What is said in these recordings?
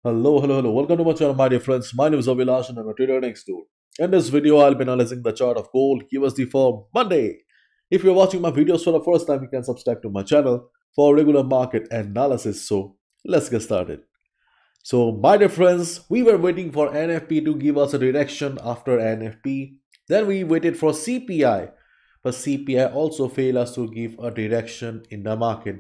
Hello. Welcome to my channel, my dear friends. My name is Avilash and I'm a trader next door. In this video, I'll be analyzing the chart of gold USD for Monday. If you're watching my videos for the first time, you can subscribe to my channel for regular market analysis. So let's get started. So, my dear friends, we were waiting for NFP to give us a direction after NFP. Then we waited for CPI, but CPI also failed us to give a direction in the market.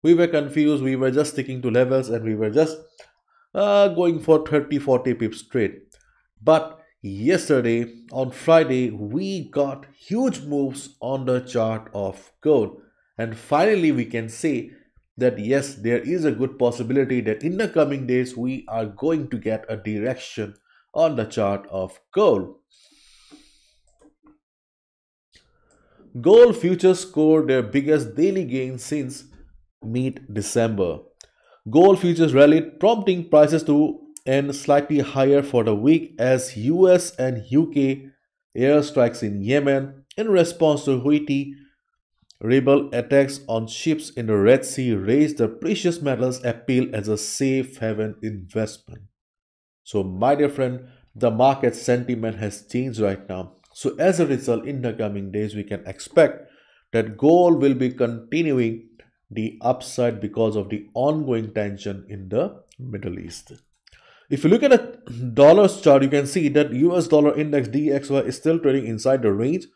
We were confused, we were just sticking to levels and we were just going for 30-40 pips trade. But yesterday on Friday we got huge moves on the chart of gold, and finally we can say that yes, there is a good possibility that in the coming days we are going to get a direction on the chart of gold. Gold futures scored their biggest daily gain since mid-December. Gold futures rallied, prompting prices to end slightly higher for the week as US and UK airstrikes in Yemen in response to Houthi rebel attacks on ships in the Red Sea raised the precious metals appeal as a safe haven investment. So, my dear friend, the market sentiment has changed right now. So, as a result, in the coming days, we can expect that gold will be continuing the upside because of the ongoing tension in the Middle East. If you look at a dollars chart, you can see that US dollar index DXY is still trading inside the range.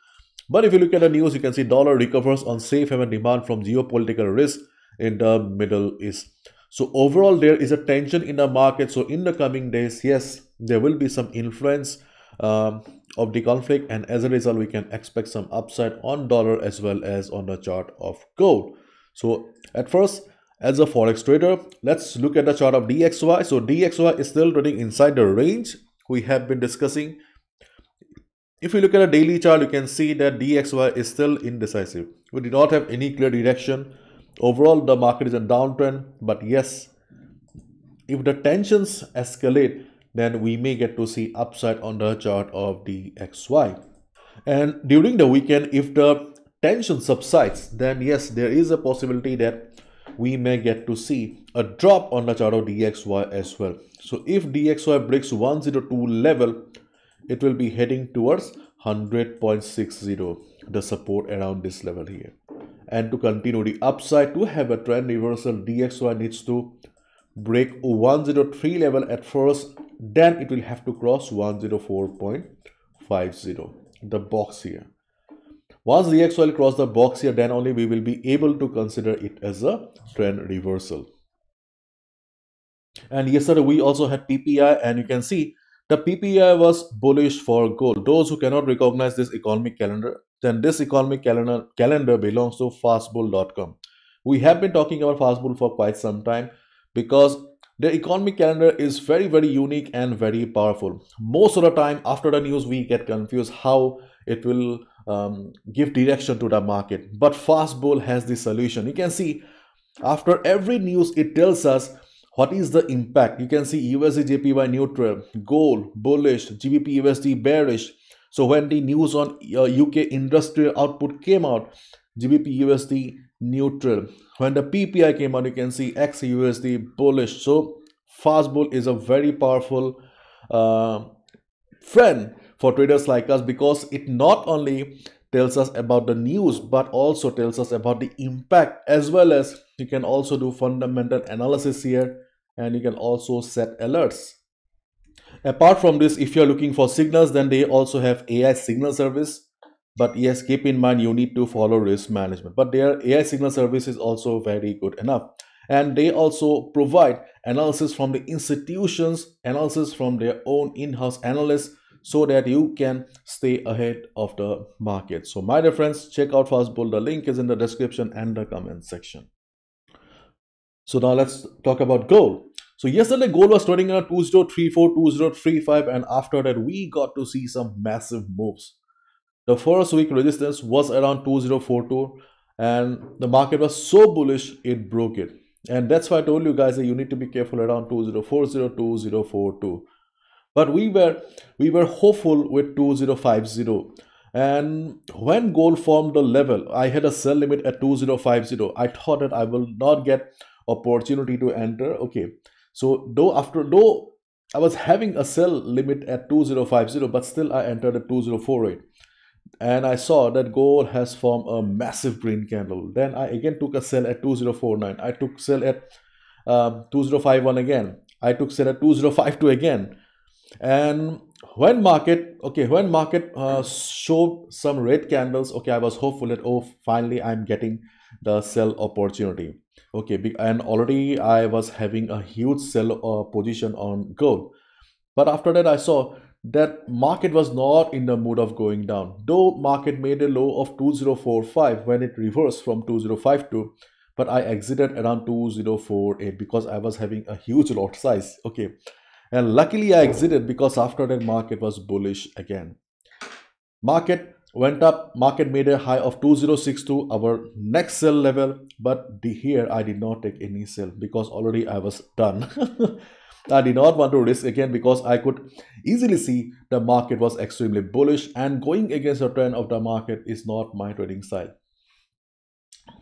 But if you look at the news, you can see dollar recovers on safe haven demand from geopolitical risk in the Middle East. So overall, there is a tension in the market. So in the coming days, yes, there will be some influence of the conflict, and as a result, we can expect some upside on dollar as well as on the chart of gold. So at first, as a forex trader, let's look at the chart of DXY. So DXY is still trading inside the range we have been discussing. If you look at a daily chart, you can see that DXY is still indecisive. We do not have any clear direction. Overall, the market is in downtrend, but yes, if the tensions escalate, then we may get to see upside on the chart of DXY. And during the weekend, if the tension subsides, then yes, there is a possibility that we may get to see a drop on the chart of DXY as well. So if DXY breaks 102 level, it will be heading towards 100.60, the support around this level here. And to continue the upside, to have a trend reversal, DXY needs to break 103 level at first, then it will have to cross 104.50, the box here. Once DXY will cross the box here, then only we will be able to consider it as a trend reversal. And yesterday we also had PPI, and you can see the PPI was bullish for gold. Those who cannot recognize this economic calendar, then this economic calendar belongs to FastBull.com. We have been talking about FastBull for quite some time because the economic calendar is very unique and very powerful. Most of the time after the news we get confused how it will give direction to the market, but FastBull has the solution. You can see after every news it tells us what is the impact. You can see USD JPY neutral, gold bullish, GBP USD bearish. So when the news on UK industrial output came out, GBP USD neutral. When the PPI came out, you can see XUSD bullish. So FastBull is a very powerful friend for traders like us because it not only tells us about the news but also tells us about the impact, as well as you can also do fundamental analysis here and you can also set alerts. Apart from this, if you're looking for signals, then they also have AI signal service. But yes, keep in mind you need to follow risk management. But their AI signal service is also very good enough. And they also provide analysis from the institutions, analysis from their own in-house analysts, so that you can stay ahead of the market. So my dear friends, check out FastBull. The link is in the description and the comment section. So now let's talk about gold. So yesterday gold was trading at 2034, 2035, and after that we got to see some massive moves. The first week resistance was around 2042 and the market was so bullish it broke it. And that's why I told you guys that you need to be careful around 2040, 2042. But we were hopeful with 2050. And when gold formed the level, I had a sell limit at 2050. I thought that I will not get opportunity to enter. Okay, So though I was having a sell limit at 2050, but still I entered at 2048, and I saw that gold has formed a massive green candle. Then I again took a sell at 2049. I took sell at 2051 again. I took sell at 2052 again. And when market showed some red candles, okay, I was hopeful that, oh, finally I'm getting the sell opportunity. Okay, and already I was having a huge sell position on gold. But after that, I saw that market was not in the mood of going down. Though market made a low of 2045 when it reversed from 2052, but I exited around 2048 because I was having a huge lot size. Okay, and luckily I exited because after that market was bullish again. Market went up, market made a high of 2062, our next sell level, but here I did not take any sell because already I was done. I did not want to risk again because I could easily see the market was extremely bullish, and going against the trend of the market is not my trading style.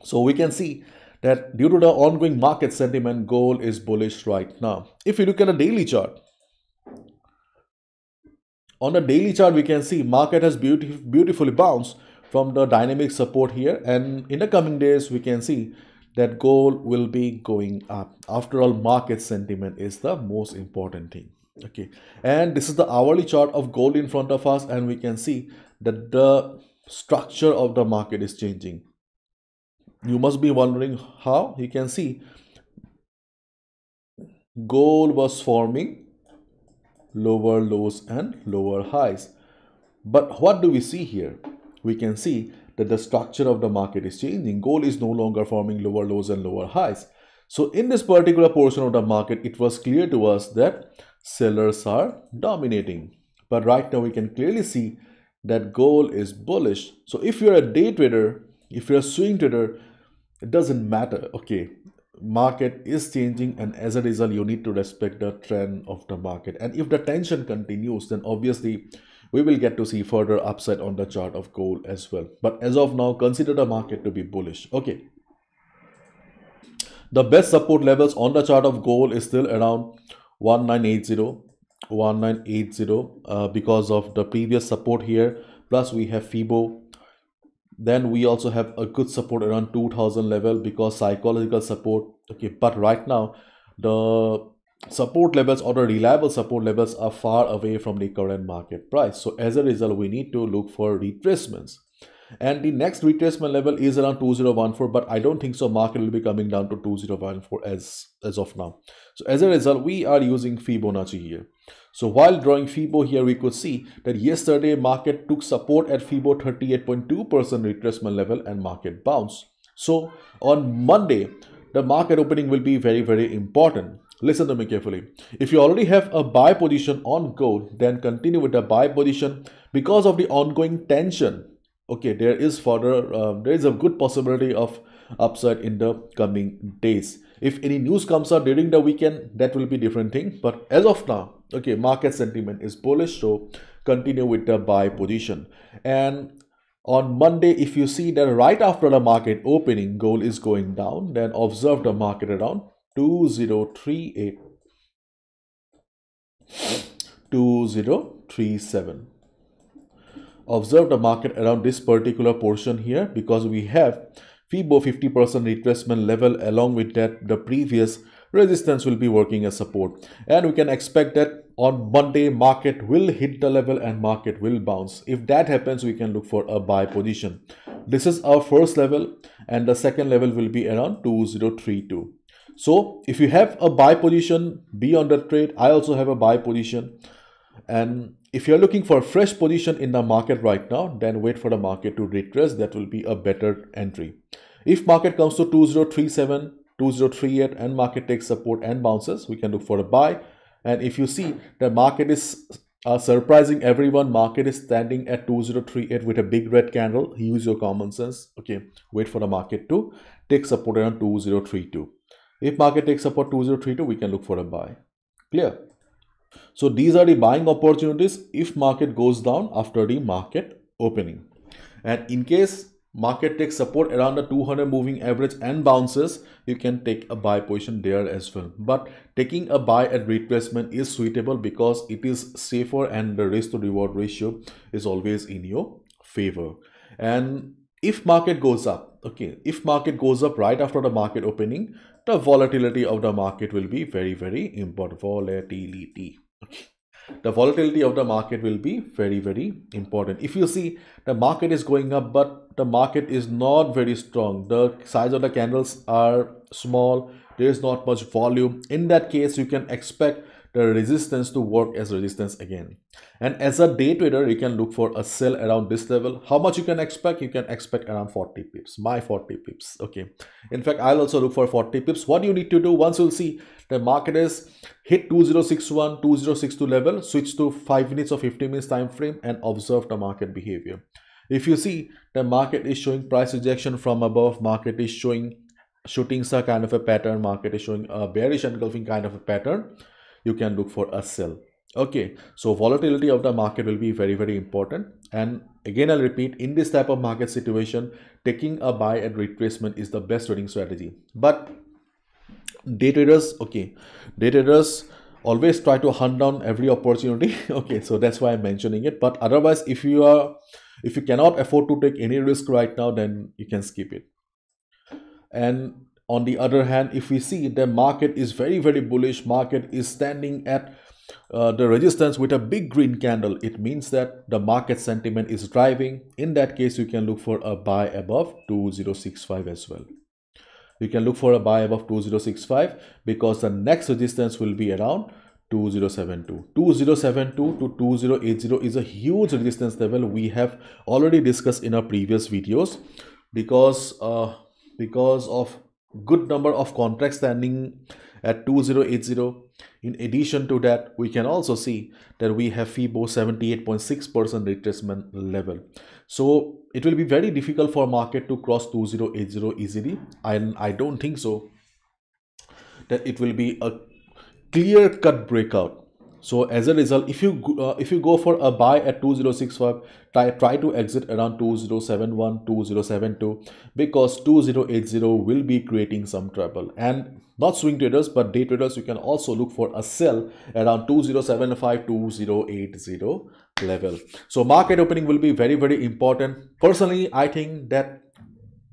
So we can see that due to the ongoing market sentiment, gold is bullish right now. If you look at a daily chart, on the daily chart, we can see market has beautifully bounced from the dynamic support here, and in the coming days, we can see that gold will be going up. After all, market sentiment is the most important thing. Okay, and this is the hourly chart of gold in front of us, and we can see that the structure of the market is changing. You must be wondering how. You can see gold was forming lower lows and lower highs. But what do we see here? We can see that the structure of the market is changing. Gold is no longer forming lower lows and lower highs. So in this particular portion of the market, it was clear to us that sellers are dominating. But right now we can clearly see that gold is bullish. So if you're a day trader, if you're a swing trader, it doesn't matter. Okay, market is changing, and as a result you need to respect the trend of the market. And if the tension continues, then obviously we will get to see further upside on the chart of gold as well. But as of now, consider the market to be bullish. Okay, the best support levels on the chart of gold is still around 1980 because of the previous support here, plus we have Fibo. Then we also have a good support around 2000 level because psychological support. Okay, but right now the support levels or the reliable support levels are far away from the current market price. So as a result, we need to look for retracements, and the next retracement level is around 2014, but I don't think so market will be coming down to 2014 as of now. So as a result, we are using Fibonacci here. So while drawing Fibo here, we could see that yesterday market took support at Fibo 38.2% retracement level and market bounced. So on Monday, the market opening will be very important. Listen to me carefully. If you already have a buy position on gold, then continue with the buy position because of the ongoing tension. Okay, there is a good possibility of upside in the coming days. If any news comes out during the weekend, that will be different thing. But as of now, okay, market sentiment is bullish, so continue with the buy position. And on Monday, if you see that right after the market opening, gold is going down, then observe the market around 2038, 2037. Observe the market around this particular portion here because we have Fibo 50% retracement level. Along with that, the previous resistance will be working as support, and we can expect that on Monday market will hit the level and market will bounce. If that happens, we can look for a buy position. This is our first level, and the second level will be around 2032. So if you have a buy position, be on the trade. I also have a buy position, and if you're looking for a fresh position in the market right now, then wait for the market to retrace. That will be a better entry. If market comes to 2037, 2038 and market takes support and bounces, we can look for a buy. And if you see the market is surprising everyone, market is standing at 2038 with a big red candle, use your common sense. Okay, wait for the market to take support around 2032. If market takes support 2032, we can look for a buy. Clear? So these are the buying opportunities if market goes down after the market opening. And in case market takes support around the 200 moving average and bounces, you can take a buy position there as well. But taking a buy at retracement is suitable because it is safer and the risk to reward ratio is always in your favor. And if market goes up, okay, if market goes up right after the market opening, the volatility of the market will be very, very important. Volatility. Okay. The volatility of the market will be very, very important. If you see the market is going up, but the market is not very strong, the size of the candles are small, there is not much volume, in that case you can expect the resistance to work as resistance again. And as a day trader, you can look for a sell around this level. How much you can expect? You can expect around 40 pips, my 40 pips. Okay, in fact I'll also look for 40 pips. What you need to do, once you'll see the market is hit 2061 2062 level, switch to 5 minutes or 15 minutes time frame and observe the market behavior. If you see the market is showing price rejection from above, market is showing shooting star kind of a pattern, market is showing a bearish engulfing kind of a pattern, you can look for a sell. Okay, so volatility of the market will be very, very important. And again, I'll repeat, in this type of market situation, taking a buy at retracement is the best trading strategy. But day traders, okay, day traders always try to hunt down every opportunity. Okay, so that's why I'm mentioning it. But otherwise, if you cannot afford to take any risk right now, then you can skip it. And on the other hand, if we see the market is very, very bullish, market is standing at the resistance with a big green candle, it means that the market sentiment is driving. In that case, you can look for a buy above 2065 as well. You can look for a buy above 2065 because the next resistance will be around 2072. 2072 to 2080 is a huge resistance level. We have already discussed in our previous videos because of good number of contracts standing at 2080. In addition to that, we can also see that we have FIBO 78.6% retracement level. So it will be very difficult for market to cross 2080 easily. I don't think so that it will be a clear-cut breakout. So as a result, if you go for a buy at 2065, try to exit around 2071 2072 because 2080 will be creating some trouble. And not swing traders but day traders, you can also look for a sell around 2075 2080 level. So market opening will be very, very important. Personally, I think that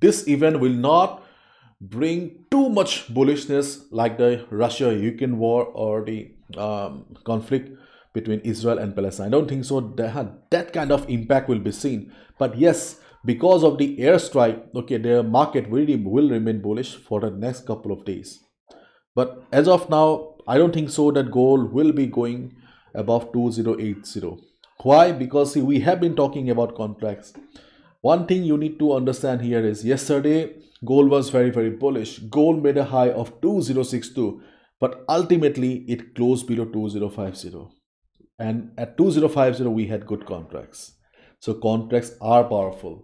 this event will not bring too much bullishness like the Russia-Ukraine war or the conflict between Israel and Palestine. I don't think so that kind of impact will be seen. But yes, because of the airstrike, okay, the market really will remain bullish for the next couple of days. But as of now, I don't think so that gold will be going above 2080. Why? Because see, we have been talking about contracts. One thing you need to understand here is yesterday gold was very, very bullish. Gold made a high of 2062, but ultimately it closed below 2050. And at 2050 we had good contracts. So contracts are powerful.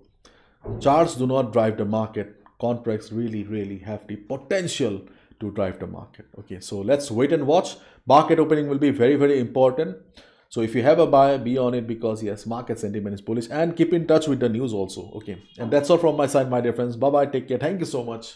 Charts do not drive the market. Contracts really, really have the potential to drive the market. Okay, so let's wait and watch. Market opening will be very, very important. So if you have a buy, be on it because yes, market sentiment is bullish, and keep in touch with the news also. Okay, and that's all from my side, my dear friends. Bye bye, take care, thank you so much.